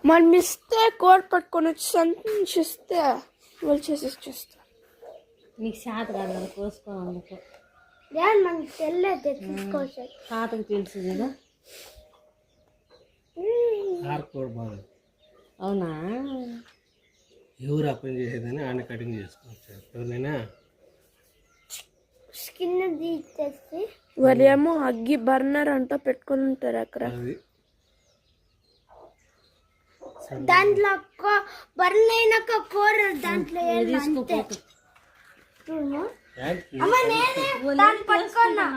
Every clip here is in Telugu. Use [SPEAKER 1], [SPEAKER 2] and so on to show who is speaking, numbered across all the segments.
[SPEAKER 1] మరి మిస్తే కోట్ పట్టుకొని వచ్చి సంతోషిస్తే వాళ్ళు చేసి ఇచ్చేస్తారు.
[SPEAKER 2] నీకు శాత కాదు అది కోసుకో
[SPEAKER 1] మనకి తెల్లది తీసుకోవచ్చు.
[SPEAKER 2] తాతకు తెలుసు కదా. అవునా
[SPEAKER 3] ఎవరు అప్పని చేసేదని ఆయన కటింగ్ చేసుకోవచ్చు. ఎవరినైనా
[SPEAKER 1] స్కిన్ తీసేసి వాళ్ళేమో అగ్గి బర్నర్ అంతా పెట్టుకొని ఉంటారు అక్కడ. దాంట్లో బర్న్ అయినాక కూర దాంట్లో పట్టుకున్నా.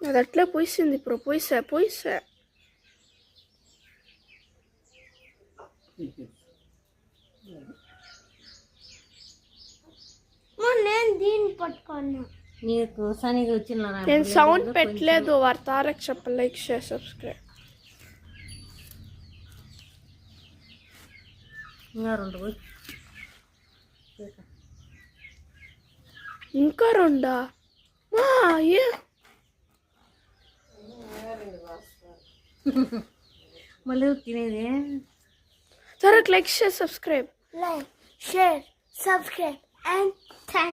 [SPEAKER 1] అది అట్లా పోయిసింది. ఇప్పుడు పోయిసా నేను దీన్ని పట్టుకున్నా.
[SPEAKER 2] నీకు సనిగా వచ్చిన
[SPEAKER 1] నేను సౌండ్ పెట్టలేదు. వారి తారక్ చెప్ప లైక్ షేర్ సబ్స్క్రైబ్. ఇంకా రెండా?
[SPEAKER 2] మళ్ళీ తినేది.
[SPEAKER 1] Tarak like share subscribe and thank